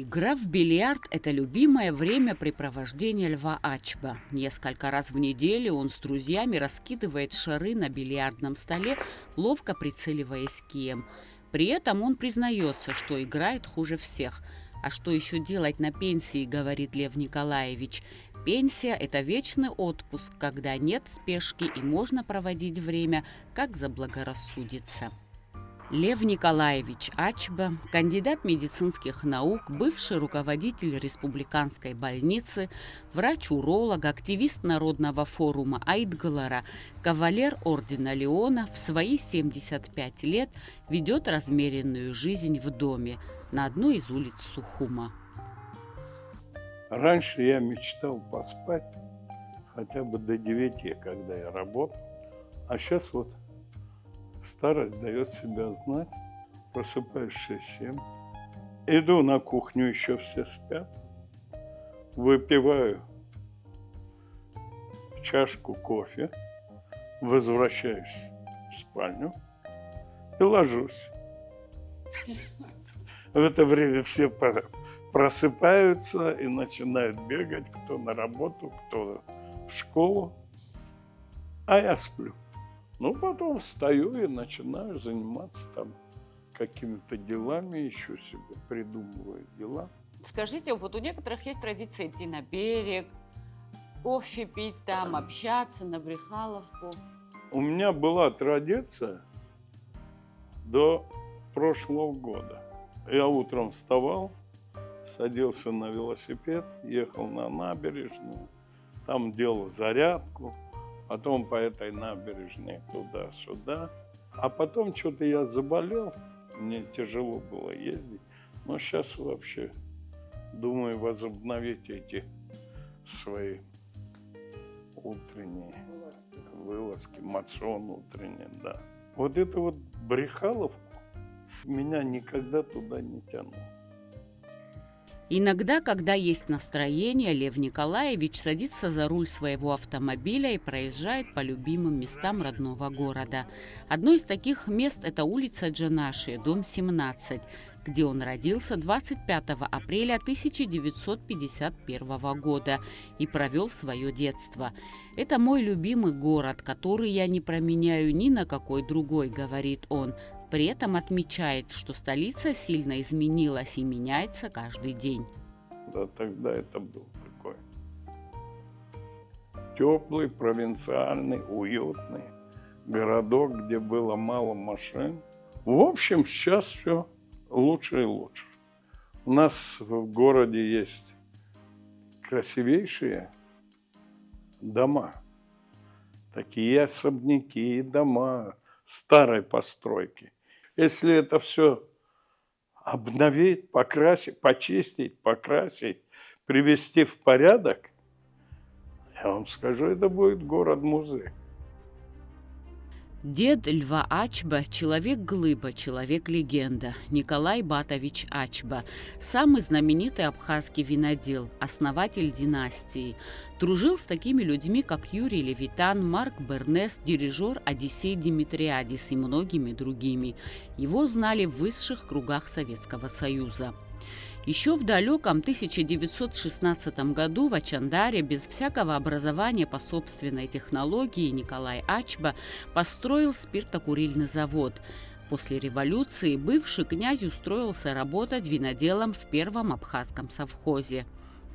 Игра в бильярд– это любимое времяпрепровождение Льва Ачба. Несколько раз в неделю он с друзьями раскидывает шары на бильярдном столе, ловко прицеливаясь кием. При этом он признается, что играет хуже всех. А что еще делать на пенсии, говорит Лев Николаевич. Пенсия– это вечный отпуск, когда нет спешки и можно проводить время, как заблагорассудится. Лев Николаевич Ачба, кандидат медицинских наук, бывший руководитель республиканской больницы, врач-уролог, активист Народного форума Айтгалара, кавалер ордена Леона, в свои 75 лет ведет размеренную жизнь в доме на одной из улиц Сухума. Раньше я мечтал поспать хотя бы до 9, когда я работал, а сейчас вот старость дает себя знать. Просыпаюсь в 6-7. Иду на кухню, еще все спят. Выпиваю чашку кофе. Возвращаюсь в спальню и ложусь. В это время все просыпаются и начинают бегать. Кто на работу, кто в школу. А я сплю. Ну, потом встаю и начинаю заниматься там какими-то делами, еще себе придумываю дела. Скажите, вот у некоторых есть традиция идти на берег, кофе пить там, общаться на Брехаловку. У меня была традиция до прошлого года. Я утром вставал, садился на велосипед, ехал на набережную, там делал зарядку. Потом по этой набережной туда-сюда. А потом что-то я заболел, мне тяжело было ездить. Но сейчас вообще думаю возобновить эти свои утренние вылазки, мацион утренний, да. Вот это вот Брехаловку меня никогда туда не тянуло. Иногда, когда есть настроение, Лев Николаевич садится за руль своего автомобиля и проезжает по любимым местам родного города. Одно из таких мест – это улица Джанаши, дом 17, где он родился 25 апреля 1951 года и провел свое детство. «Это мой любимый город, который я не променяю ни на какой другой», – говорит он. При этом отмечает, что столица сильно изменилась и меняется каждый день. Да, тогда это был такой теплый, провинциальный, уютный городок, где было мало машин. В общем, сейчас все лучше и лучше. У нас в городе есть красивейшие дома. Такие особняки, дома старой постройки. Если это все обновить, покрасить, почистить, покрасить, привести в порядок, я вам скажу, это будет город-музей. Дед Льва Ачба – человек-глыба, человек-легенда. Николай Батович Ачба – самый знаменитый абхазский винодел, основатель династии. Дружил с такими людьми, как Юрий Левитан, Марк Бернес, дирижер Одиссей Димитриадис и многими другими. Его знали в высших кругах Советского Союза. Еще в далеком 1916 году в Ачандаре без всякого образования по собственной технологии Николай Ачба построил спиртокурильный завод. После революции бывший князь устроился работать виноделом в первом абхазском совхозе.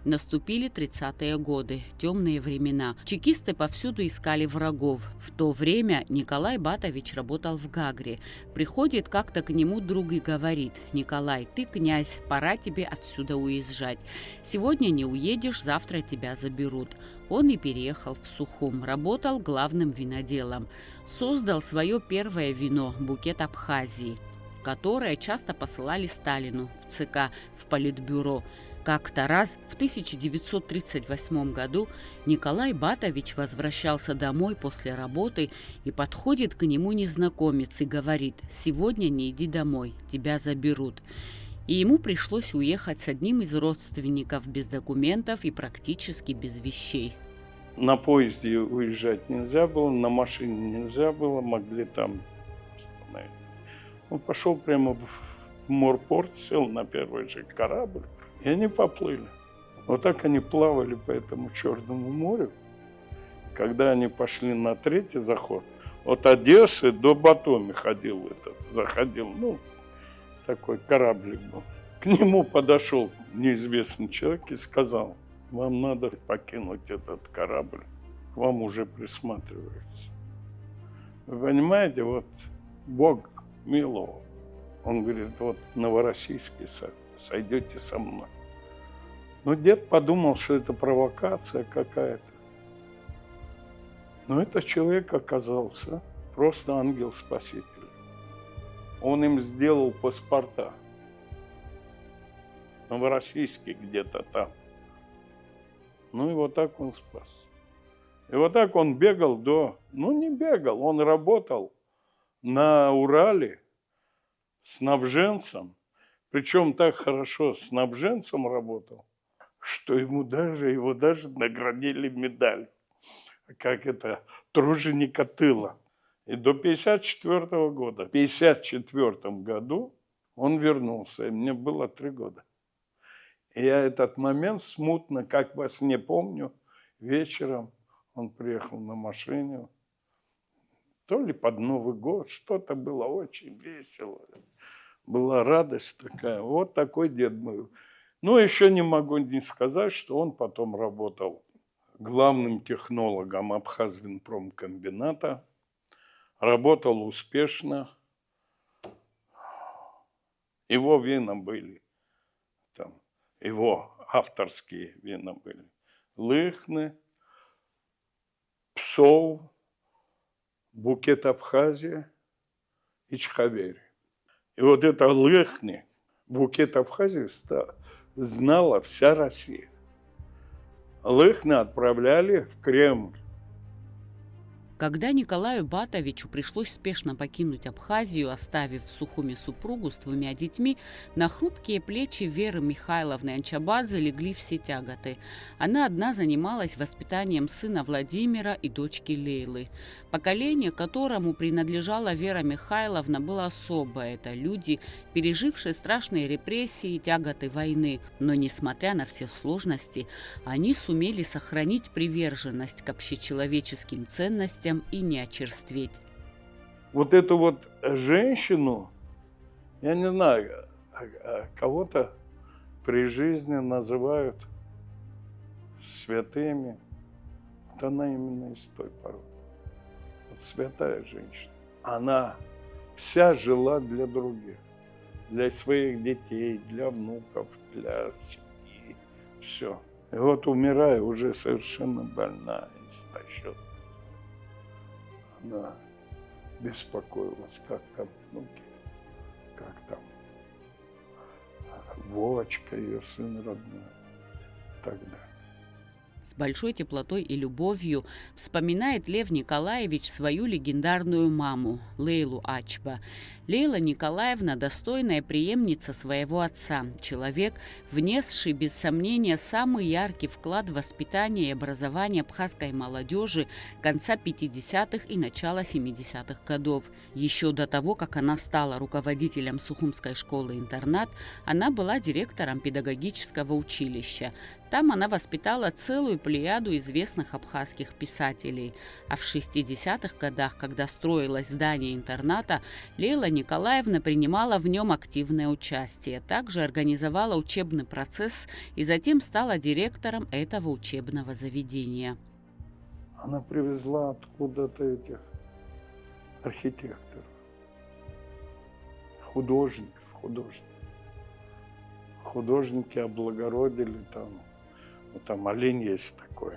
Наступили 30-е годы, темные времена. Чекисты повсюду искали врагов. В то время Николай Батович работал в Гагре. Приходит как-то к нему друг и говорит: «Николай, ты князь, пора тебе отсюда уезжать. Сегодня не уедешь, завтра тебя заберут». Он и переехал в Сухум, работал главным виноделом. Создал свое первое вино «Букет Абхазии», которое часто посылали Сталину в ЦК, в Политбюро. Как-то раз в 1938 году Николай Батович возвращался домой после работы, и подходит к нему незнакомец и говорит: «Сегодня не иди домой, тебя заберут». И ему пришлось уехать с одним из родственников без документов и практически без вещей. На поезде уезжать нельзя было, на машине нельзя было, могли там остановить. Он пошел прямо в морпорт, сел на первый же корабль И они поплыли. Вот так они плавали по этому Черному морю. Когда они пошли на третий заход, от Одессы до Батуми заходил, такой кораблик был. К нему подошел неизвестный человек и сказал: вам надо покинуть этот корабль, к вам уже присматриваются. Вы понимаете, вот Бог миловал. Он говорит: вот в Новороссийске сойдете со мной. Но дед подумал, что это провокация какая-то. Но этот человек оказался просто ангел-спаситель. Он им сделал паспорта. Новороссийский где-то там. Ну и вот так он спас. И вот так он бегал не бегал, он работал на Урале снабженцем. Причем так хорошо снабженцем работал, что его даже наградили медаль. Как это, труженика тыла. И до 1954 года. В 1954 году он вернулся, и мне было 3 года. И я этот момент смутно, как во сне помню, вечером он приехал на машине, то ли под Новый год, что-то было очень весело. Была радость такая. Вот такой дед был. Ну, еще не могу не сказать, что он потом работал главным технологом Абхазвинпромкомбината, работал успешно. Его вина были, там, его авторские вина были. Лыхны, Псов, Букет Абхазия и Чхавери. И вот это Лыхны, Букет Абхазии знала вся Россия. Лыхны отправляли в Кремль. Когда Николаю Батовичу пришлось спешно покинуть Абхазию, оставив в Сухуми супругу с 2 детьми, на хрупкие плечи Веры Михайловны Анчабадзе легли все тяготы. Она одна занималась воспитанием сына Владимира и дочки Лейлы. Поколение, которому принадлежала Вера Михайловна, было особое. Это люди, пережившие страшные репрессии и тяготы войны. Но, несмотря на все сложности, они сумели сохранить приверженность к общечеловеческим ценностям и не очерстветь. Вот эту вот женщину, я не знаю, кого-то при жизни называют святыми. Вот она именно из той породы. Вот святая женщина. Она вся жила для других. Для своих детей, для внуков, для семьи. Все. И вот умирая, уже совершенно больная, истощенная. Она беспокоилась, как там внуки, как там Вовочка, ее сын родной, и так далее. С большой теплотой и любовью вспоминает Лев Николаевич свою легендарную маму Лейлу Ачба. Лейла Николаевна – достойная преемница своего отца, человек, внесший без сомнения самый яркий вклад в воспитание и образование абхазской молодежи конца 50-х и начала 70-х годов. Еще до того, как она стала руководителем Сухумской школы-интернат, она была директором педагогического училища. Там она воспитала целую плеяду известных абхазских писателей. А в 60-х годах, когда строилось здание интерната, Лейла Николаевна принимала в нем активное участие. Также организовала учебный процесс и затем стала директором этого учебного заведения. Она привезла откуда-то этих архитекторов, художников. Художники облагородили там. Там олень есть такой.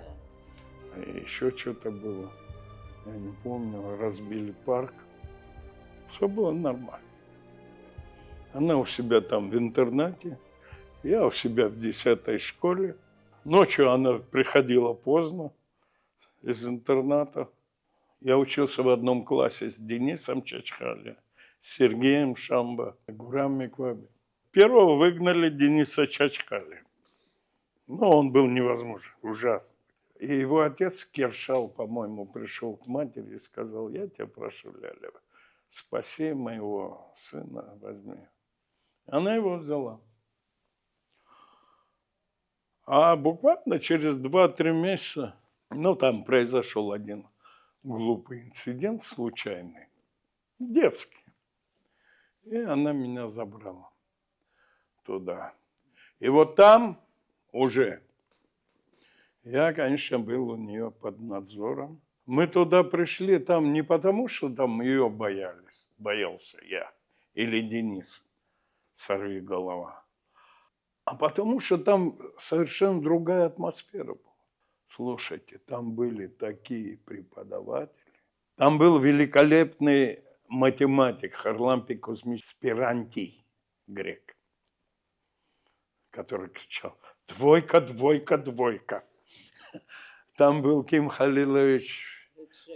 И еще что-то было. Я не помню. Разбили парк. Все было нормально. Она у себя там в интернате. Я у себя в 10-й школе. Ночью она приходила поздно из интерната. Я учился в одном классе с Денисом Чачхали, Сергеем Шамба, Гурам Микваби. Первого выгнали Дениса Чачхали. Но он был невозможен, ужасно. И его отец Кершал, по-моему, пришел к матери и сказал: я тебя прошу, Ляля, спаси моего сына, возьми. Она его взяла. А буквально через 2-3 месяца, ну, там произошел один глупый инцидент случайный, детский. И она меня забрала туда. И вот там уже я, конечно, был у нее под надзором. Мы туда пришли, там не потому, что там ее боялся я или Денис, сорвиголова, а потому что там совершенно другая атмосфера была. Слушайте, там были такие преподаватели. Там был великолепный математик Харлампий Кузьмич Спирантий, грек, который кричал: «Двойка, двойка, двойка». Там был Ким Халилович,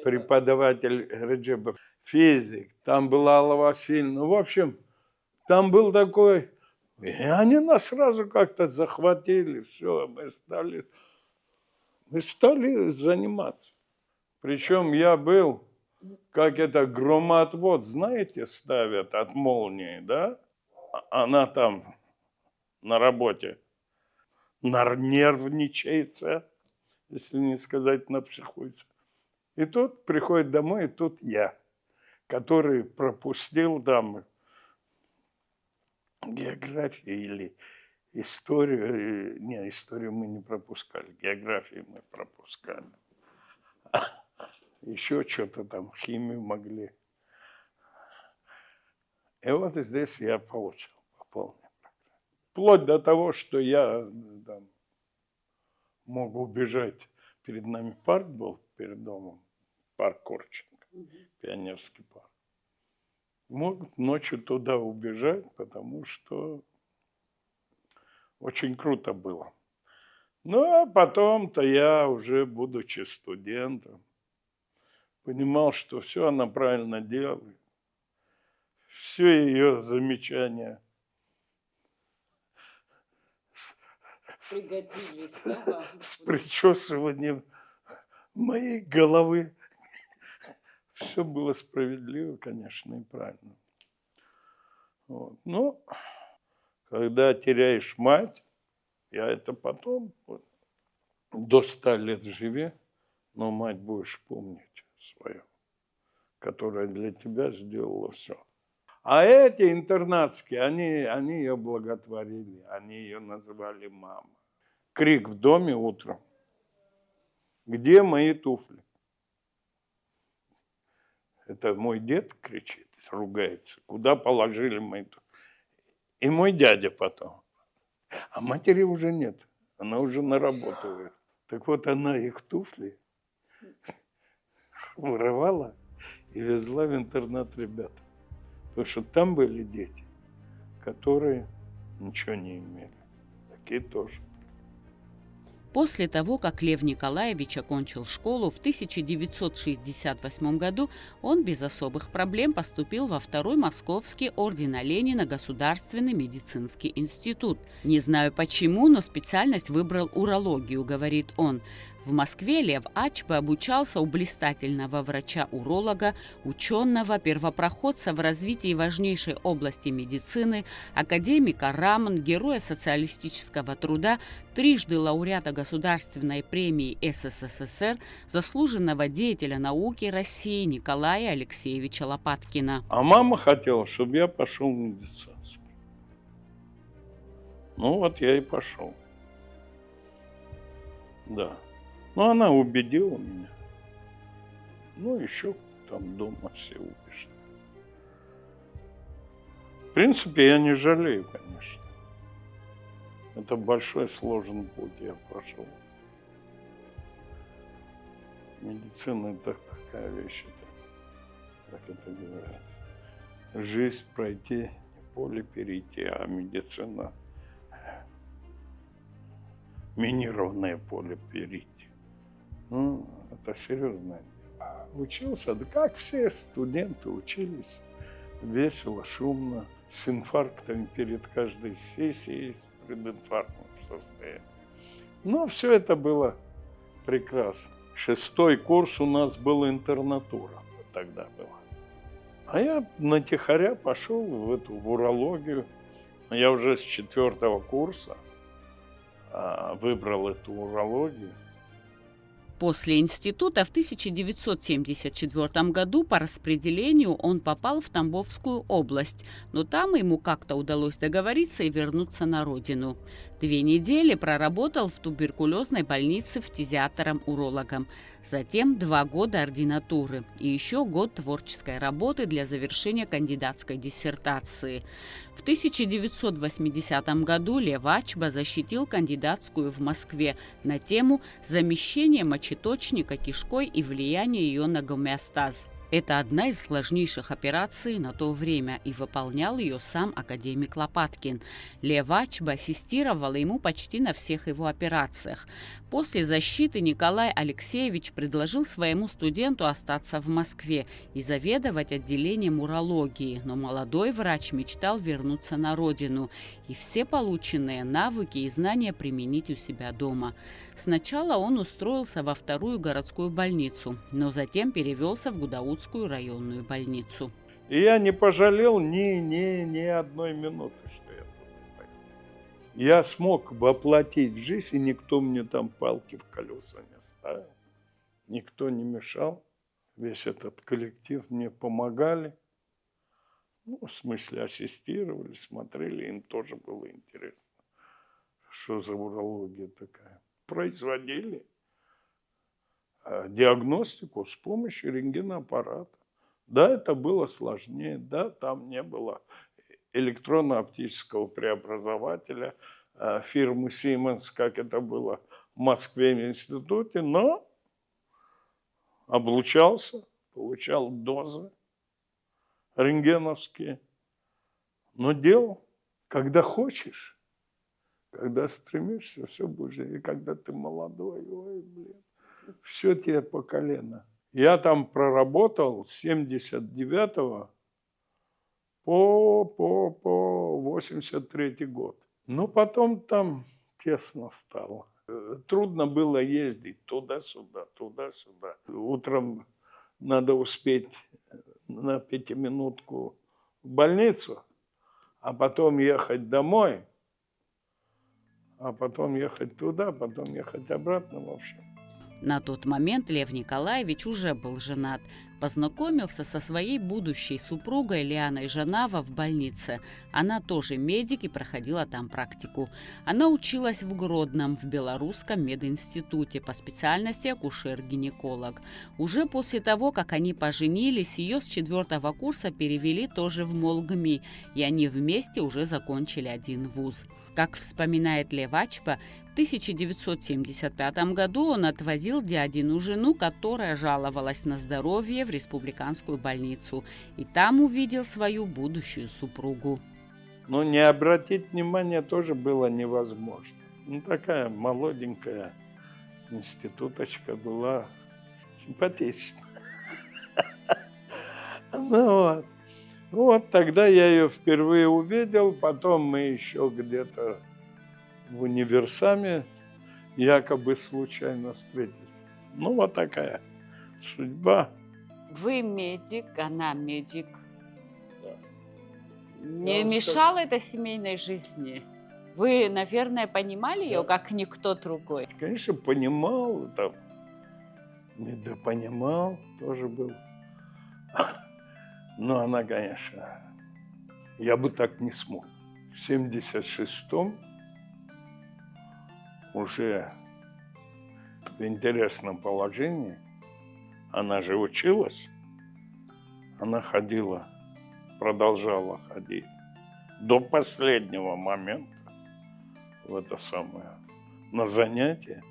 преподаватель Реджебов, физик. Там была Алла Васильевна. В общем, там был такой... И они нас сразу как-то захватили. Все, мы стали заниматься. Причем я был, как это, громоотвод, знаете, ставят от молнии, да? Она там на работе нервничается, если не сказать напсихуется. И тут приходит домой, и тут я, который пропустил там географию или историю. Не, историю мы не пропускали, географию мы пропускали. Еще что-то там, химию могли. И вот здесь я получил по полной программе. Вплоть до того, что я там мог убежать. Перед нами парк был, перед домом, парк Корченко, пионерский парк. Мог ночью туда убежать, потому что очень круто было. Ну, а потом-то я, уже будучи студентом, понимал, что все она правильно делает. Все ее замечания Пригодились, да? С причесыванием моей головы. Все было справедливо, конечно, и правильно. Вот. Но когда теряешь мать, я это потом, вот, до 100 лет живи, но мать будешь помнить свою, которая для тебя сделала все. А эти интернатские, они ее благотворили, они ее называли мама. Крик в доме утром: «Где мои туфли?» Это мой дед кричит, ругается: «Куда положили мои туфли?» И мой дядя потом. А матери уже нет, она уже на работу уехала. Так вот, она их туфли воровала и везла в интернат ребят. Потому что там были дети, которые ничего не имели. Такие тоже. После того, как Лев Николаевич окончил школу, в 1968 году он без особых проблем поступил во Второй Московский ордена Ленина Государственный медицинский институт. «Не знаю почему, но специальность выбрал урологию», — говорит он. В Москве Лев Ачба обучался у блистательного врача-уролога, ученого, первопроходца в развитии важнейшей области медицины, академика РАМН, героя социалистического труда, трижды лауреата Государственной премии СССР, заслуженного деятеля науки России Николая Алексеевича Лопаткина. А мама хотела, чтобы я пошел в медицинский. Ну вот я и пошел. Да. Ну, она убедила меня. Ну, еще там дома все убеждены. В принципе, я не жалею, конечно. Это большой, сложный путь я прошел. Медицина – это такая вещь, как это говорят. Жизнь пройти, поле перейти, а медицина – минированное поле перейти. Ну, это серьезно. Учился, да как все студенты учились, весело, шумно, с инфарктами перед каждой сессией, с прединфарктным состоянием. Но все это было прекрасно. 6-й курс у нас был интернатура, тогда была. А я натихаря пошел в урологию. Я уже с 4-го курса выбрал эту урологию. После института в 1974 году по распределению он попал в Тамбовскую область, но там ему как-то удалось договориться и вернуться на родину. 2 недели проработал в туберкулезной больнице фтизиатором-урологом. Затем 2 года ординатуры и еще год творческой работы для завершения кандидатской диссертации. В 1980 году Лев Ачба защитил кандидатскую в Москве на тему «Замещение мочеточника кишкой и влияние ее на гомеостаз». Это одна из сложнейших операций на то время, и выполнял ее сам академик Лопаткин. Лев Ачба ассистировал ему почти на всех его операциях. После защиты Николай Алексеевич предложил своему студенту остаться в Москве и заведовать отделением урологии, но молодой врач мечтал вернуться на родину и все полученные навыки и знания применить у себя дома. Сначала он устроился во 2-ю городскую больницу, но затем перевелся в Гудаутскую районную больницу. И я не пожалел ни одной минуты, что я туда поехал. Я смог воплотить в жизнь, и никто мне там палки в колеса не ставил. Никто не мешал. Весь этот коллектив мне помогали. Ну, в смысле, ассистировали, смотрели. Им тоже было интересно, что за урология такая. Производили диагностику с помощью рентгеноаппарата. Да, это было сложнее, да, там не было электронно-оптического преобразователя фирмы Siemens, как это было в Москве в институте, но облучался, получал дозы рентгеновские, но делал, когда хочешь, когда стремишься, все будешь. И когда ты молодой, ой, блин, все тебе по колено. Я там проработал с 79 по 83 год. Но потом там тесно стало. Трудно было ездить туда-сюда, туда-сюда. Утром надо успеть на 5-минутку в больницу, а потом ехать домой, а потом ехать туда, потом ехать обратно, в общем. На тот момент Лев Николаевич уже был женат. Познакомился со своей будущей супругой Лианой Жанава в больнице. Она тоже медик и проходила там практику. Она училась в Гродном, в Белорусском мединституте по специальности акушер-гинеколог. Уже после того, как они поженились, ее с 4-го курса перевели тоже в МолГМИ, и они вместе уже закончили один вуз. Как вспоминает Лев Ачба, в 1975 году он отвозил дядину жену, которая жаловалась на здоровье, в республиканскую больницу, и там увидел свою будущую супругу. Но не обратить внимания тоже было невозможно. Ну, такая молоденькая институточка была, симпатичная. Ну вот тогда я ее впервые увидел, потом мы еще где-то в универсаме якобы случайно встретились. Ну, вот такая судьба. Вы медик, она медик. Да. Не Я вам мешало это семейной жизни? Вы, наверное, понимали ее, как никто другой? Конечно, понимал, там, недопонимал тоже был. Но она, конечно, я бы так не смог. В 76-м уже в интересном положении, она же училась, она ходила, продолжала ходить до последнего момента в это самое, на занятия.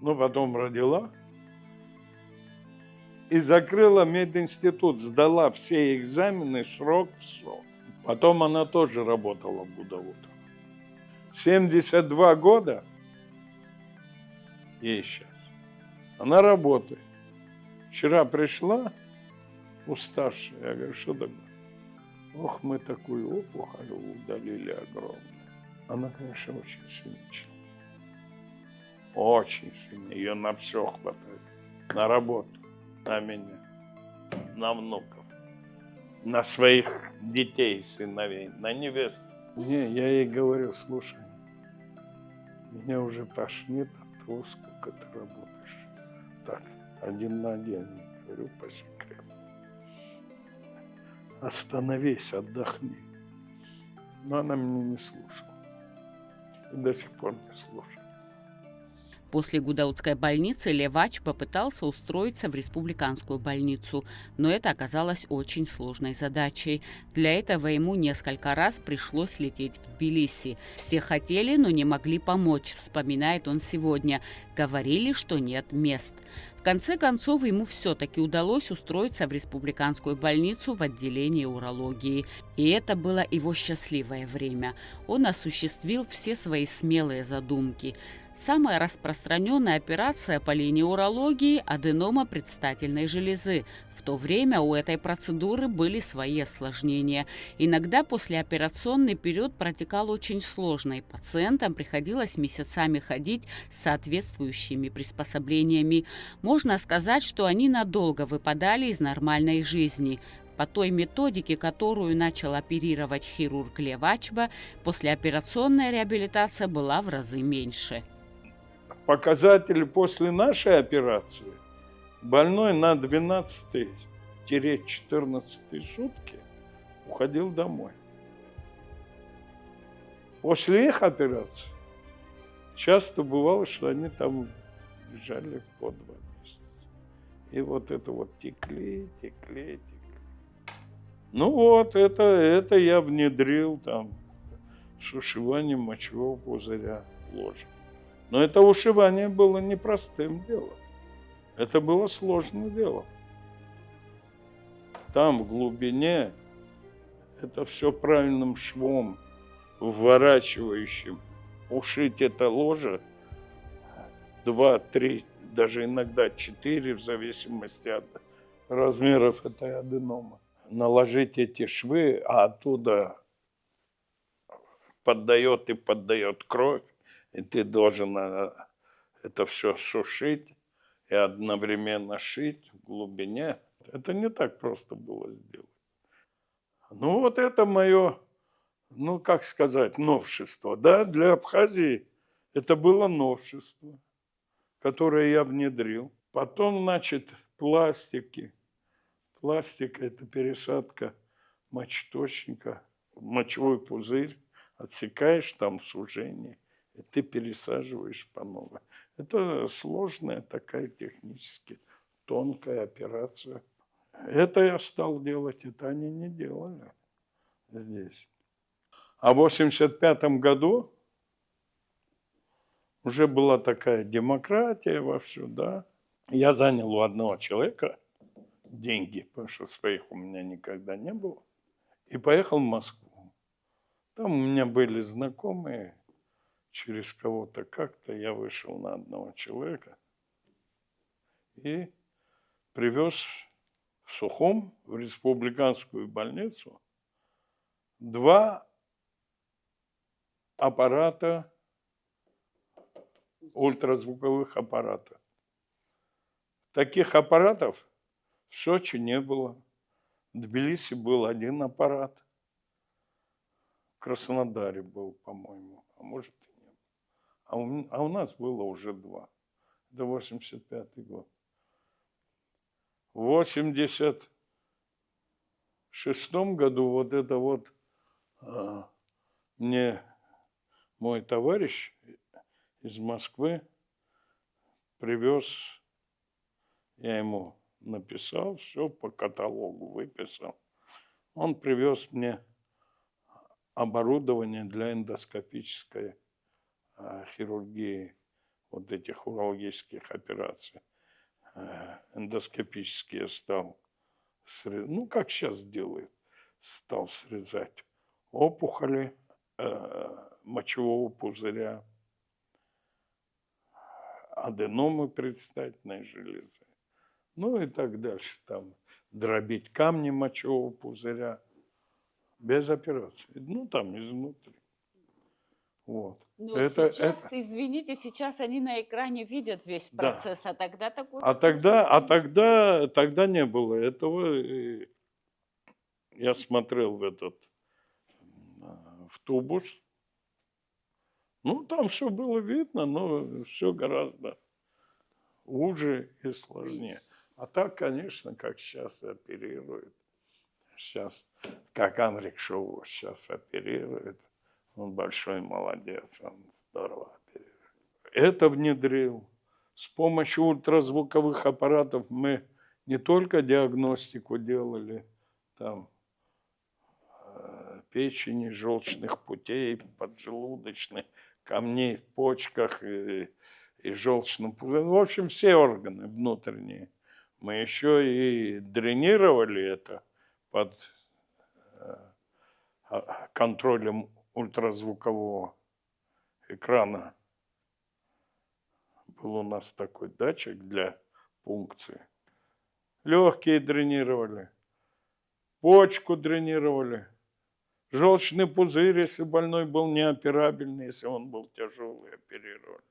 Ну, потом родила и закрыла мединститут, сдала все экзамены срок в срок. Потом она тоже работала в Гудаутах. 72 года ей сейчас. Она работает. Вчера пришла, уставшая. Я говорю, что такое? Ох, мы такую опухоль удалили огромную. Она, конечно, очень сильная. Очень сильная. Ее на все хватает. На работу, на меня, на внуков, на своих детей, сыновей, на невесту. Не, я ей говорю, слушай, Мне уже тошнит от того, сколько ты работаешь. Так, 1 на 1, говорю по секрету. Остановись, отдохни. Но она меня не слушала. И до сих пор не слушает. После Гудаутской больницы Левач попытался устроиться в республиканскую больницу, но это оказалось очень сложной задачей. Для этого ему несколько раз пришлось лететь в Тбилиси. Все хотели, но не могли помочь, вспоминает он сегодня. Говорили, что нет мест. В конце концов, ему все-таки удалось устроиться в республиканскую больницу в отделении урологии. И это было его счастливое время. Он осуществил все свои смелые задумки. Самая распространенная операция по линии урологии – аденома предстательной железы. В то время у этой процедуры были свои осложнения. Иногда послеоперационный период протекал очень сложно, и пациентам приходилось месяцами ходить с соответствующими приспособлениями. Можно сказать, что они надолго выпадали из нормальной жизни. По той методике, которую начал оперировать хирург Левачба, послеоперационная реабилитация была в разы меньше. Показатели после нашей операции. Больной на 12-14 сутки уходил домой. После их операции часто бывало, что они там лежали по 2 месяца. И вот это вот текли. Ну вот, это я внедрил там с ушиванием мочевого пузыря ложа. Но это ушивание было непростым делом. Это было сложное дело. Там, в глубине, это все правильным швом, вворачивающим. Ушить это ложе 2, 3, даже иногда 4, в зависимости от размеров этой аденомы. Наложить эти швы, а оттуда поддает кровь, и ты должен это все сушить и одновременно шить в глубине. Это не так просто было сделать. Ну вот это мое, как сказать, новшество. Да, для Абхазии это было новшество, которое я внедрил. Потом, значит, пластики. Пластик – это пересадка мочеточника в мочевой пузырь. Отсекаешь там сужение, и ты пересаживаешь по новой. Это сложная такая технически тонкая операция. Это я стал делать, это они не делали здесь. А в 1985 году уже была такая демократия вовсю, да. Я занял у одного человека деньги, потому что своих у меня никогда не было, и поехал в Москву. Там у меня были знакомые, через кого-то как-то я вышел на одного человека и привез в Сухум, в республиканскую больницу, 2 аппарата, ультразвуковых аппарата. Таких аппаратов в Сочи не было. В Тбилиси был 1 аппарат. В Краснодаре был, по-моему, а может и не было. А у нас было уже 2. Это 1985 год. В 1986 году вот это вот мне мой товарищ из Москвы привез, я ему написал, все по каталогу выписал. Он привез мне оборудование для эндоскопической хирургии, вот этих урологических операций. Эндоскопические стал срезать, как сейчас делают, стал срезать опухоли мочевого пузыря, аденомы предстательной железы, и так дальше. Там дробить камни мочевого пузыря без операции. Там изнутри. Вот. Извините, сейчас они на экране видят весь процесс, да. А тогда такой... Тогда не было этого. Я смотрел в тубус, Ну, там все было видно, но все гораздо уже и сложнее. А так, конечно, как сейчас оперирует. Сейчас, как Анрик Шоу сейчас оперирует. Он большой молодец, он здорово оперирует. Это внедрил. С помощью ультразвуковых аппаратов мы не только диагностику делали, там, печени, желчных путей, поджелудочных, камней в почках и желчном пузыре. В общем, все органы внутренние. Мы еще и дренировали это под контролем ультразвукового экрана. Был у нас такой датчик для пункции. Легкие дренировали, почку дренировали, желчный пузырь, если больной был неоперабельный, если он был тяжелый, оперировали.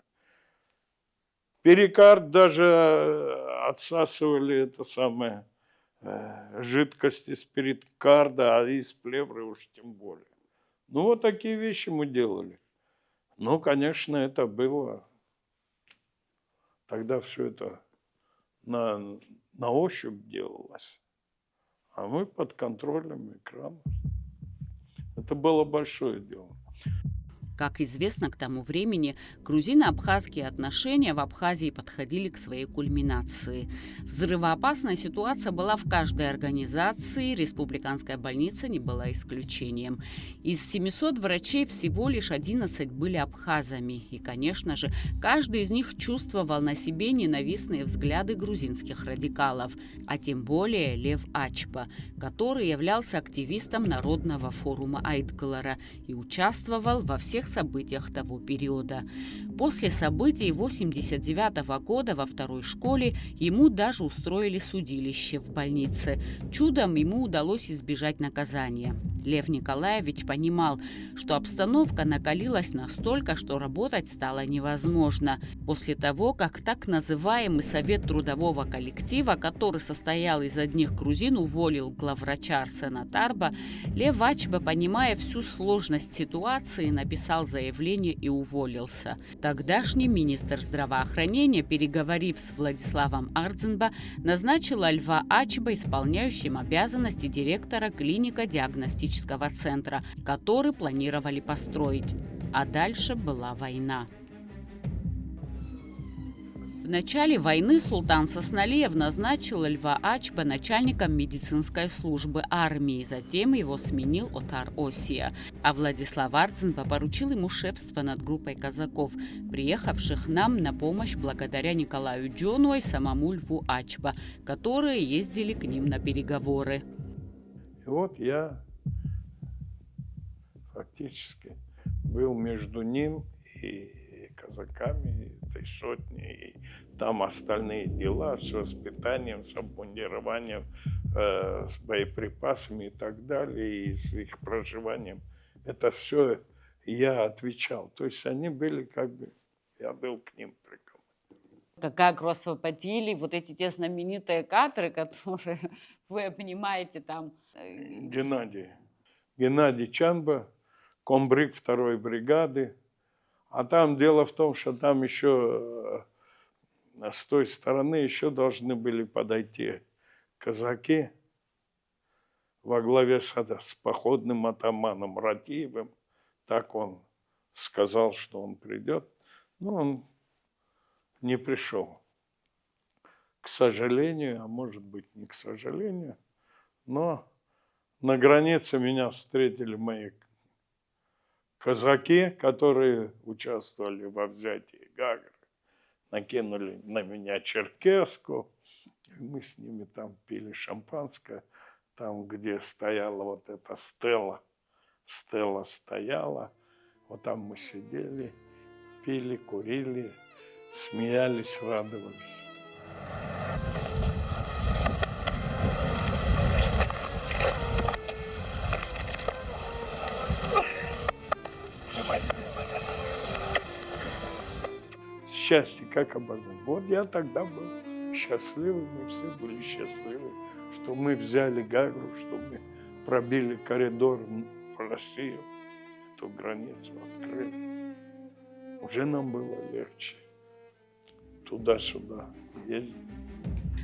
Перикард даже отсасывали это самое жидкость из перикарда, а из плевры уж тем более. Ну, вот такие вещи мы делали. Ну, конечно, это было... Тогда все это на ощупь делалось. А мы под контролем экрана. Это было большое дело. Как известно, к тому времени грузино-абхазские отношения в Абхазии подходили к своей кульминации. Взрывоопасная ситуация была в каждой организации, республиканская больница не была исключением. Из 700 врачей всего лишь 11 были абхазами. И, конечно же, каждый из них чувствовал на себе ненавистные взгляды грузинских радикалов, а тем более Лев Ачба, который являлся активистом Народного форума Айдгылара и участвовал во всех событиях того периода. После событий 1989 года во второй школе ему даже устроили судилище в больнице. Чудом ему удалось избежать наказания. Лев Николаевич понимал, что обстановка накалилась настолько, что работать стало невозможно. После того, как так называемый Совет трудового коллектива, который состоял из одних грузин, уволил главврача Арсена Тарба, Лев Ачба, понимая всю сложность ситуации, написал заявление и уволился. Тогдашний министр здравоохранения, переговорив с Владиславом Ардзенбо, назначил Льва Ачба исполняющим обязанности директора клинико-диагностического центра, который планировали построить. А дальше была война. В начале войны султан Сосналиев назначил Льва Ачба начальником медицинской службы армии, затем его сменил Отар Осия, а Владислав Ардзенбо поручил ему шефство над группой казаков, приехавших нам на помощь благодаря Николаю Джону и самому Льву Ачба, которые ездили к ним на переговоры. И вот я фактически был между ним и казаками этой сотни, и там остальные дела с воспитанием, с обмундированием, с боеприпасами и так далее, и с их проживанием. Это все я отвечал. То есть они были как бы, я был к ним прикован. Как освободили вот эти те знаменитые кадры, которые вы обнимаете там. Геннадий Чанба, комбриг 2-й бригады. А там дело в том, что там еще с той стороны еще должны были подойти казаки во главе с походным атаманом Ратиевым. Так он сказал, что он придет. Но он не пришел. К сожалению, а может быть не к сожалению, но на границе меня встретили мои казаки, которые участвовали во взятии Гагры, накинули на меня черкеску. Мы с ними там пили шампанское, там, где стояла вот эта стела. Стела стояла, вот там мы сидели, пили, курили, смеялись, радовались. Счастье как обозначить? Вот я тогда был счастливый, мы все были счастливы, что мы взяли Гагру, что мы пробили коридор в Россию, эту границу открыли. уже нам было легче туда-сюда ездить.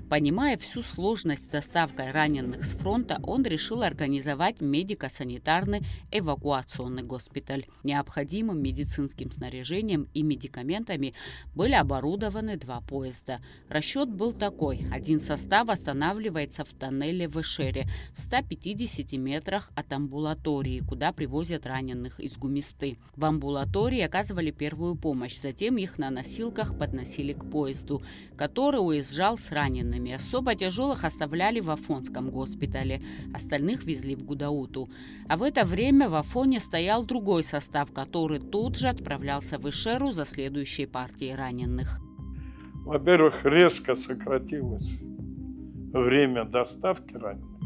Понимая всю сложность с доставкой раненых с фронта, он решил организовать медико-санитарный эвакуационный госпиталь. Необходимым медицинским снаряжением и медикаментами были оборудованы 2 поезда. Расчет был такой. Один состав останавливается в тоннеле в Эшере в 150 метрах от амбулатории, куда привозят раненых из Гумисты. В амбулатории оказывали первую помощь, затем их на носилках подносили к поезду, который уезжал с ранеными. Особо тяжелых оставляли в Афонском госпитале, остальных везли в Гудауту. А в это время в Афоне стоял другой состав, который тут же отправлялся в Эшеру за следующей партией раненых. Во-первых, резко сократилось время доставки раненых.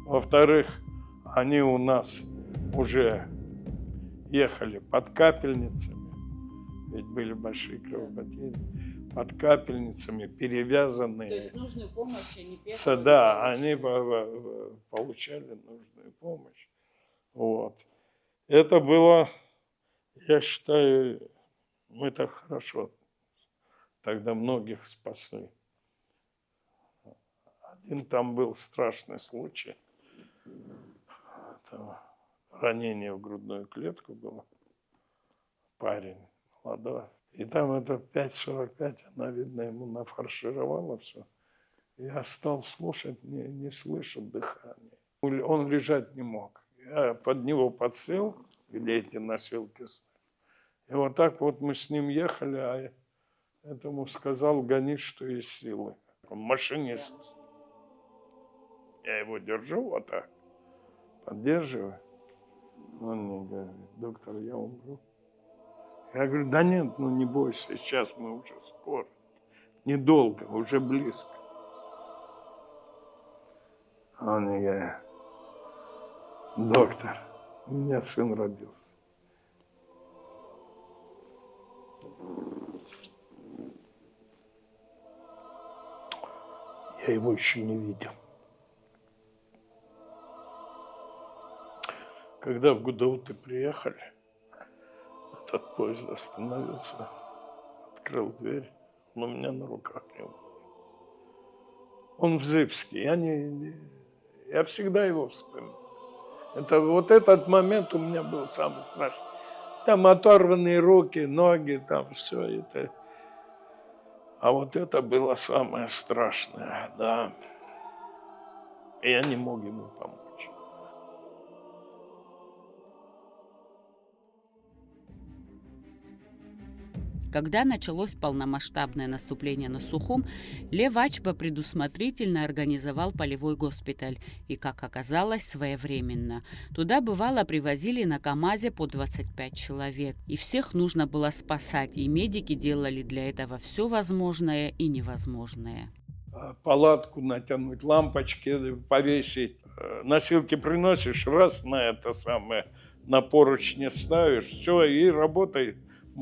Во-вторых, они у нас уже ехали под капельницами, ведь были большие кровопотери, под капельницами, перевязанные. То есть нужную помощь они Да, они получали нужную помощь. Вот. Это было, я считаю, мы так хорошо тогда многих спасли. Один там был страшный случай. Это ранение в грудную клетку было. Парень молодой. И там это 5:45, она, видно, ему нафаршировала все. Я стал слушать, не слышу дыхания. Он лежать не мог. Я под него подсел, где эти носилки стоят. И вот так вот мы с ним ехали, а я этому сказал: гони, что есть силы. Он машинист. Я его держу вот так, поддерживаю. Он мне говорит: доктор, я умру. Я говорю: да нет, ну не бойся, сейчас мы уже скоро. Недолго, уже близко. Он мне говорит: доктор, у меня сын родился. Я его еще не видел. Когда в Гудауты приехали, этот поезд остановился, открыл дверь, он у меня на руках не был. Он взыпский, я всегда его вспомнил. Это вот этот момент у меня был самый страшный. Там оторванные руки, ноги, там все это. А вот это было самое страшное, да. И я не мог ему помочь. Когда началось полномасштабное наступление на Сухум, Лев Ачба предусмотрительно организовал полевой госпиталь и, как оказалось, своевременно. Туда бывало привозили на КАМАЗе по 25 человек. И всех нужно было спасать, и медики делали для этого все возможное и невозможное. Палатку натянуть, лампочки повесить. Носилки приносишь, раз на это самое, на поручни ставишь, все, и работай,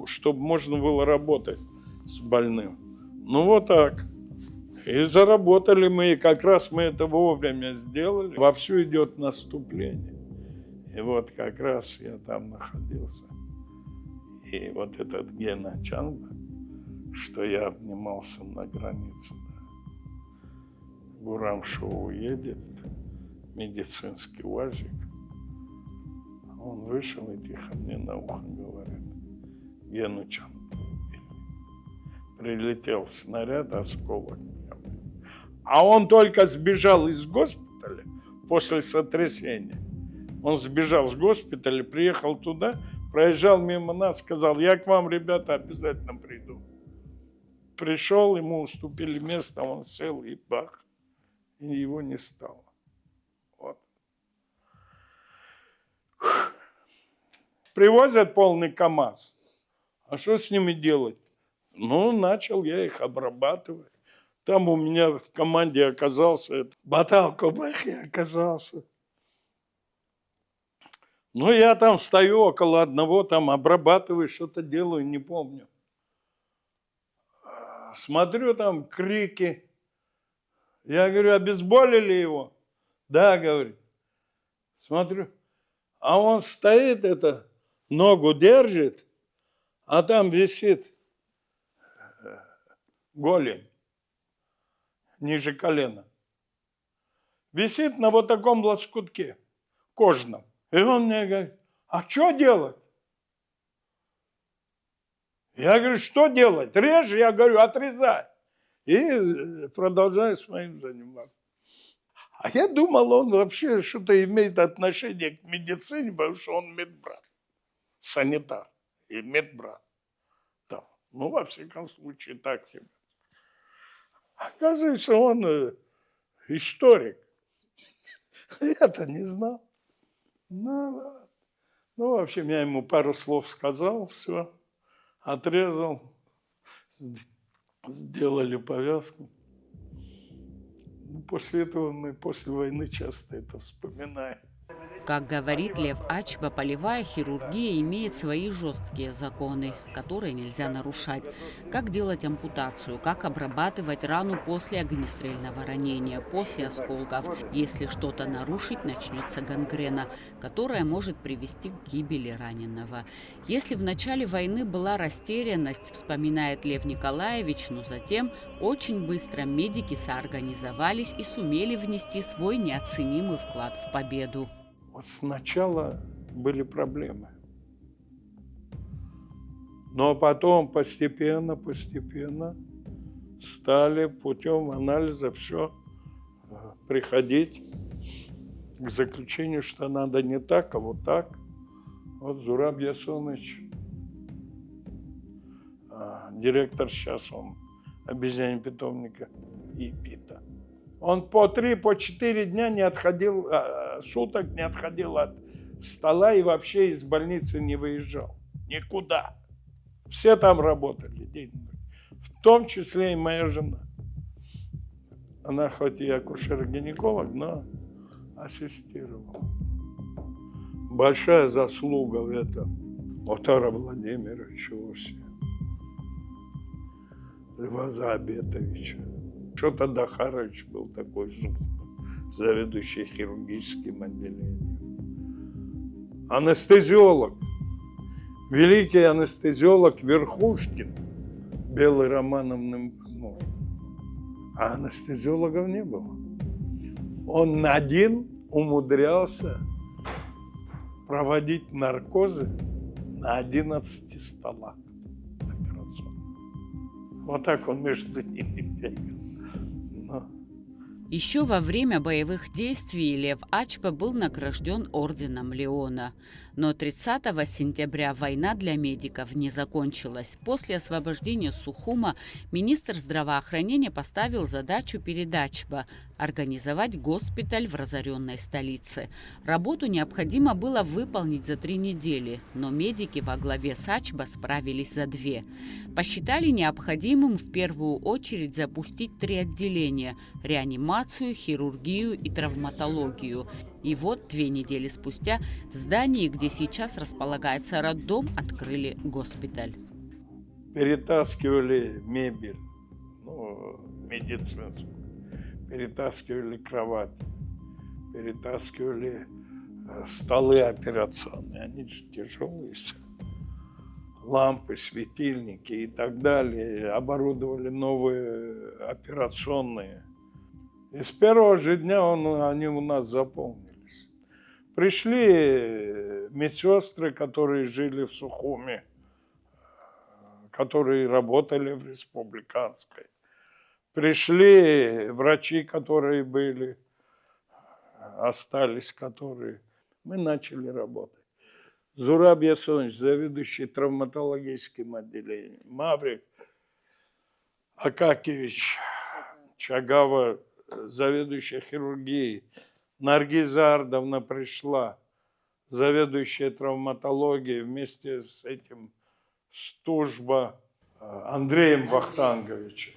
чтобы можно было работать с больным. Ну вот так. И заработали мы, и как раз мы это вовремя сделали. Вовсю идет наступление. И вот как раз я там находился. И вот этот Гена Чанба, что я обнимался на границе. Гурамшоу уедет, медицинский УАЗик. Он вышел и тихо мне на ухо говорит: Гену Чанба убили. Прилетел снаряд, осколок. А он только сбежал из госпиталя после сотрясения. Он сбежал с госпиталя, приехал туда, проезжал мимо нас, сказал: я к вам, ребята, обязательно приду. Пришел, ему уступили место, он сел и бах. И его не стало. Вот. Привозят полный КАМАЗ. А что с ними делать? Ну, начал я их обрабатывать. Там у меня в команде оказался Батал Кобахи оказался. Ну, я там стою около одного, там обрабатываю, что-то делаю, не помню. Смотрю, там крики. Я говорю: обезболили его? Да, говорит. Смотрю, а он стоит, ногу держит, А там висит голень ниже колена. Висит на вот таком лоскутке кожаном. И он мне говорит, а что делать? Я говорю, что делать? Режь, я говорю, отрезай. И продолжаю своим заниматься. А я думал, он вообще что-то имеет отношение к медицине, потому что он медбрат, санитар и медбрат. Там. Ну, во всяком случае, так себе. Оказывается, он историк. Я-то не знал. Ну, в общем, я ему пару слов сказал, все, отрезал, сделали повязку. После этого мы после войны часто это вспоминаем. Как говорит Лев Ачба, полевая хирургия имеет свои жесткие законы, которые нельзя нарушать. Как делать ампутацию, как обрабатывать рану после огнестрельного ранения, после осколков. Если что-то нарушить, начнется гангрена, которая может привести к гибели раненого. Если в начале войны была растерянность, вспоминает Лев Николаевич, но затем очень быстро медики соорганизовались и сумели внести свой неоценимый вклад в победу. Вот сначала были проблемы. Но потом постепенно стали путем анализа все приходить к заключению, что надо не так, а вот так. Вот Зураб Ясонович, директор сейчас, он обезьяньего питомника ИПИТа. Он по 3-4 дня не отходил, суток не отходил от стола и вообще из больницы не выезжал. Никуда. Все там работали день и ночь. В том числе и моя жена. Она хоть и акушер-гинеколог, но ассистировала. Большая заслуга в этом Отара Владимировича Оси, Льва Заабетовича. Что-то Дахарович был такой заведующий хирургическим отделением. Анестезиолог, великий анестезиолог Верхушкин, Белый Романовный муж. А анестезиологов не было. Он один умудрялся проводить наркозы на 11 столах операционных. Вот так он между ними бегал. Еще во время боевых действий Лев Ачба был награжден орденом Леона. Но 30 сентября война для медиков не закончилась. После освобождения Сухума министр здравоохранения поставил задачу перед Ачба – организовать госпиталь в разоренной столице. Работу необходимо было выполнить за 3 недели, но медики во главе с Ачба справились за 2. Посчитали необходимым в первую очередь запустить 3 отделения – реанимацию, хирургию и травматологию. И вот 2 недели спустя в здании, где сейчас располагается роддом, открыли госпиталь. Перетаскивали мебель, медицинскую, перетаскивали кровать, перетаскивали столы операционные, они же тяжелые, лампы, светильники и так далее, оборудовали новые операционные. И с первого же дня они у нас заполнились. Пришли медсестры, которые жили в Сухуме, которые работали в республиканской. Пришли врачи, которые были, остались, которые... Мы начали работать. Зураб Ясонович, заведующий травматологическим отделением. Маврик Акакевич Чагава, заведующая хирургией. Наргиза Ардовна пришла, заведующая травматологией, вместе с этим Стужба Андреем Вахтанговичем.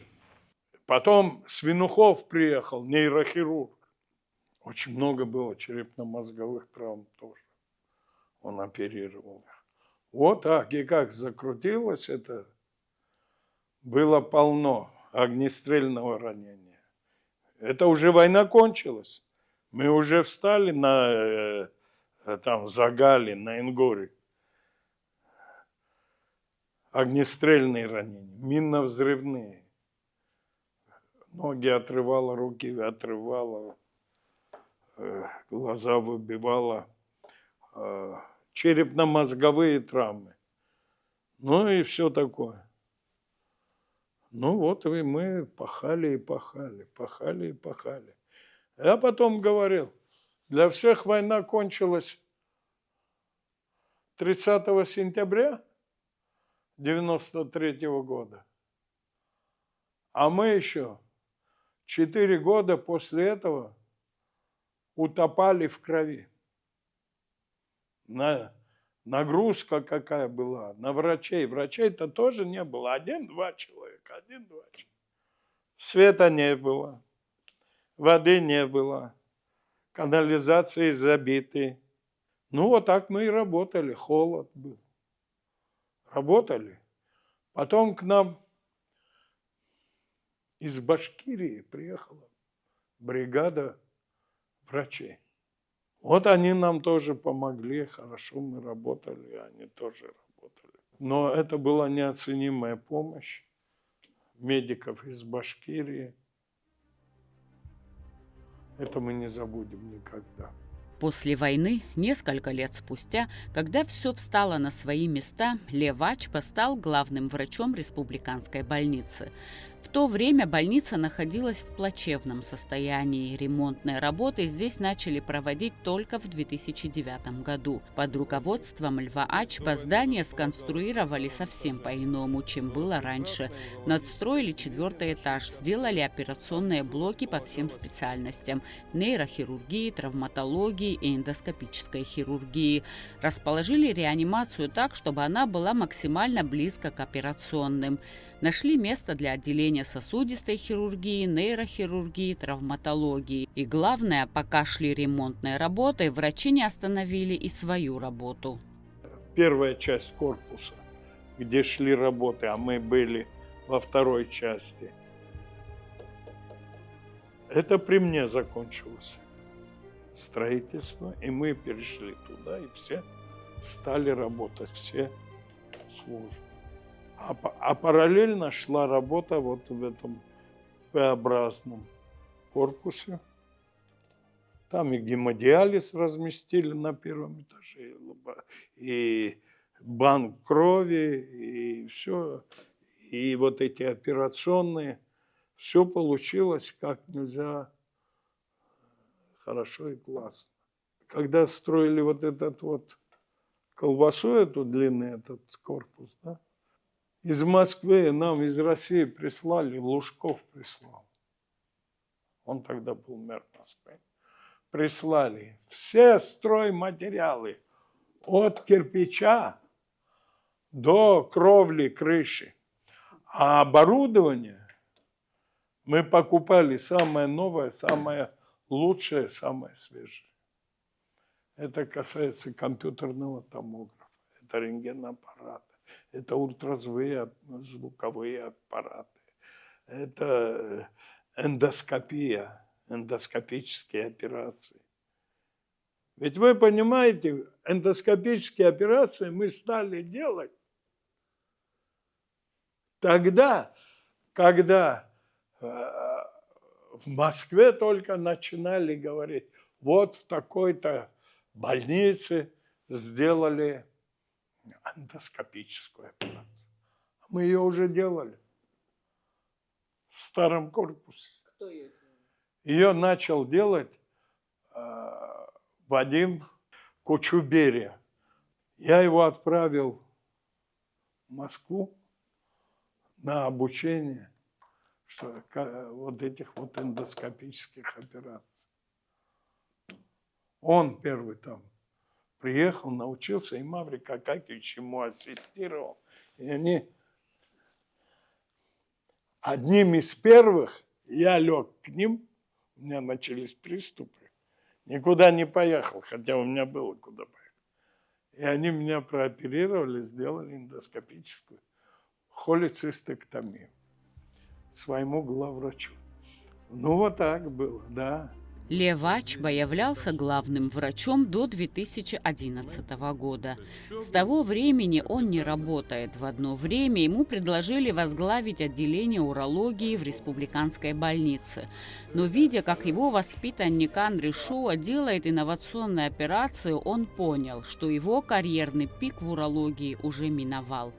Потом Свинухов приехал, нейрохирург. Очень много было черепно-мозговых травм тоже. Он оперировал их. Вот так, и как закрутилось это, было полно огнестрельного ранения. Это уже война кончилась. Мы уже встали там, в Загале, на Ингоре. огнестрельные ранения, минно-взрывные. Ноги отрывало, руки отрывало, глаза выбивало, черепно-мозговые травмы. Ну и все такое. Ну вот и мы пахали и пахали, пахали и пахали. Я потом говорил, для всех война кончилась 30 сентября 1993 года, а мы еще 4 года после этого утопали в крови. Нагрузка какая была на врачей. Врачей-то тоже не было. 1-2 человека, 1-2 человека. Света не было, воды не было, канализации забиты. Ну, вот так мы и работали, холод был. Работали. Потом к нам из Башкирии приехала бригада врачей. Вот они нам тоже помогли, хорошо мы работали, они тоже работали. Но это была неоценимая помощь медиков из Башкирии. Это мы не забудем никогда. После войны, несколько лет спустя, когда все встало на свои места, Лев Ачба стал главным врачом республиканской больницы. В то время больница находилась в плачевном состоянии. Ремонтные работы здесь начали проводить только в 2009 году. Под руководством Льва Ачба здание сконструировали совсем по-иному, чем было раньше. Надстроили 4-й этаж, сделали операционные блоки по всем специальностям – нейрохирургии, травматологии и эндоскопической хирургии. Расположили реанимацию так, чтобы она была максимально близко к операционным. Нашли место для отделения сосудистой хирургии, нейрохирургии, травматологии. И главное, пока шли ремонтные работы, врачи не остановили и свою работу. Первая часть корпуса, где шли работы, а мы были во второй части, это при мне закончилось строительство, и мы перешли туда, и все стали работать, все службы. А параллельно шла работа вот в этом П-образном корпусе. Там и гемодиализ разместили на первом этаже, и банк крови, и все. И вот эти операционные. Все получилось как нельзя хорошо и классно. Когда строили вот этот вот колбасу, эту длинный этот корпус, да, из Москвы нам из России прислали, Лужков прислал. Он тогда был мэр Москвы. Прислали все стройматериалы от кирпича до кровли крыши. А оборудование мы покупали самое новое, самое лучшее, самое свежее. Это касается компьютерного томографа, это рентгенаппарата. Это ультразвуковые аппараты, это эндоскопия, эндоскопические операции. Ведь вы понимаете, эндоскопические операции мы стали делать тогда, когда в Москве только начинали говорить, вот в такой-то больнице сделали эндоскопическую операцию. Мы ее уже делали в старом корпусе. Кто ее делал? Ее начал делать Вадим Кочуберия. Я его отправил в Москву на обучение вот этих вот эндоскопических операций. Он первый там приехал, научился, и Маврик Акакевич ему ассистировал. И они одним из первых, я лег к ним, у меня начались приступы, никуда не поехал, хотя у меня было куда поехать. И они меня прооперировали, сделали эндоскопическую холецистектомию своему главврачу. Ну, вот так было, да. Лев Ачба являлся главным врачом до 2011 года. С того времени он не работает. В одно время ему предложили возглавить отделение урологии в республиканской больнице. Но видя, как его воспитанник Андрей Шоа делает инновационные операции, он понял, что его карьерный пик в урологии уже миновал.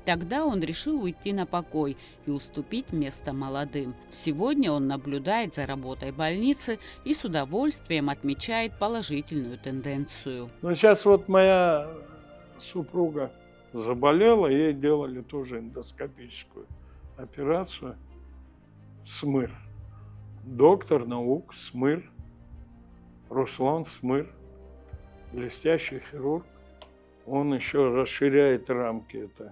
Тогда он решил уйти на покой и уступить место молодым. Сегодня он наблюдает за работой больницы и с удовольствием отмечает положительную тенденцию. Но сейчас вот моя супруга заболела, ей делали тоже эндоскопическую операцию. СМЫР. Доктор наук СМЫР. Руслан СМЫР. Блестящий хирург. Он еще расширяет рамки этой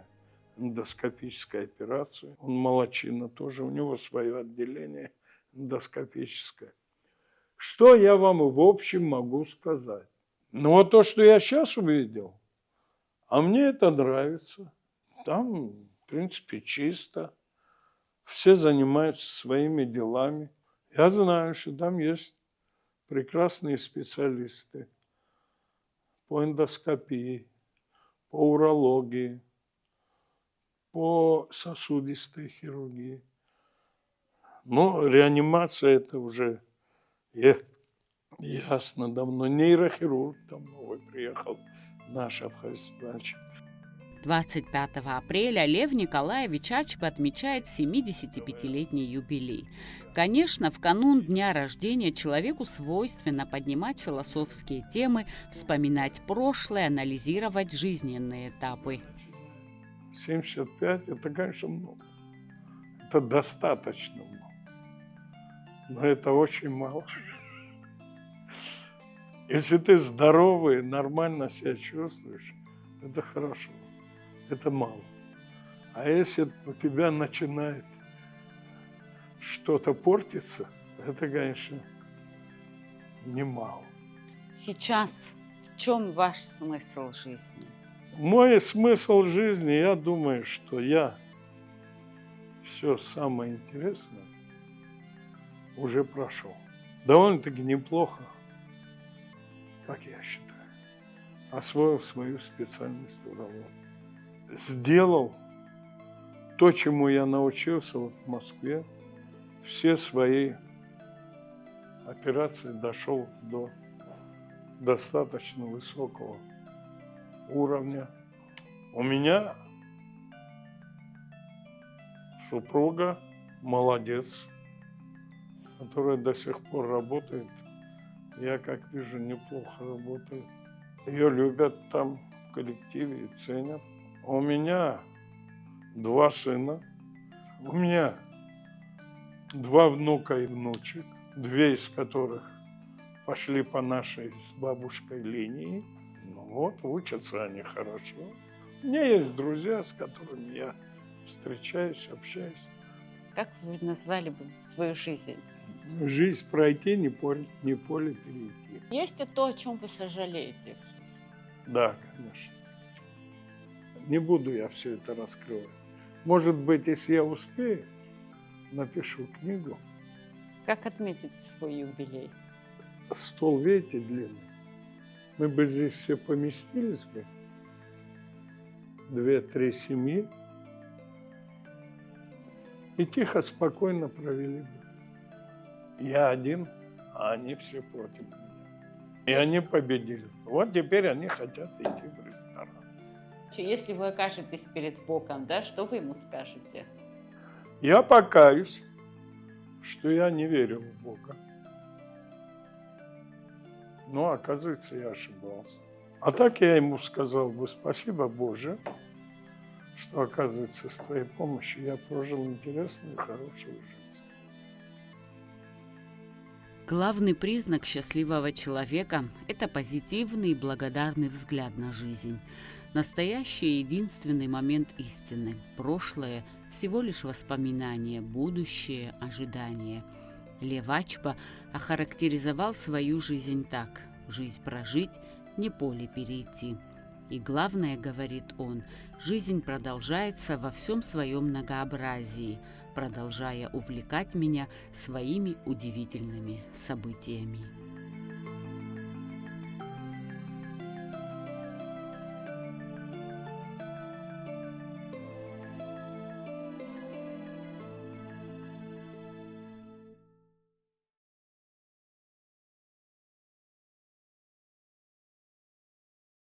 эндоскопической операции. Он молодчина тоже, у него свое отделение эндоскопическое. Что я вам в общем могу сказать? Ну вот то, что я сейчас увидел, а мне это нравится. Там, в принципе, чисто. Все занимаются своими делами. Я знаю, что там есть прекрасные специалисты по эндоскопии, по урологии, по сосудистой хирургии. Но реанимация это уже ясно давно. Нейрохирург там новый приехал, наш Абхазович. 25 апреля Лев Николаевич Ачба отмечает 75-летний юбилей. Конечно, в канун дня рождения человеку свойственно поднимать философские темы, вспоминать прошлое, анализировать жизненные этапы. 75 – это, конечно, много. Это достаточно много. Но это очень мало. Если ты здоровый, нормально себя чувствуешь, это хорошо. Это мало. А если у тебя начинает что-то портиться, это, конечно, немало. Сейчас в чем ваш смысл жизни? Мой смысл жизни, я думаю, что я все самое интересное уже прошел. Довольно-таки неплохо, как я считаю, освоил свою специальность уролога. Сделал то, чему я научился вот в Москве. Все свои операции дошел до достаточно высокого уровня. У меня супруга молодец, которая до сих пор работает. Я, как вижу, неплохо работаю. Ее любят там в коллективе и ценят. У меня 2 сына. У меня 2 внука и внучек, 2 из которых пошли по нашей с бабушкой линии. Ну вот, учатся они хорошо. У меня есть друзья, с которыми я встречаюсь, общаюсь. Как вы назвали бы свою жизнь? Жизнь пройти, не поле перейти. Есть и то, о чем вы сожалеете? Да, конечно. Не буду я все это раскрывать. Может быть, если я успею, напишу книгу. Как отметить свой юбилей? Стол, видите, длинный. Мы бы здесь все поместились бы. 2-3 семьи. И тихо, спокойно провели бы. Я один, а они все против меня. И они победили. Вот теперь они хотят идти в ресторан. Если вы окажетесь перед Богом, да, что вы ему скажете? Я покаюсь, что я не верю в Бога. Но, оказывается, я ошибался. А так я ему сказал бы: спасибо, Боже, что, оказывается, с твоей помощью я прожил интересную и хорошую жизнь. Главный признак счастливого человека – это позитивный и благодарный взгляд на жизнь. Настоящий единственный момент истины. Прошлое – всего лишь воспоминание, будущее – ожидание. Лев Ачба охарактеризовал свою жизнь так: жизнь прожить, не поле перейти. И главное, говорит он, жизнь продолжается во всем своем многообразии. продолжая увлекать меня своими удивительными событиями.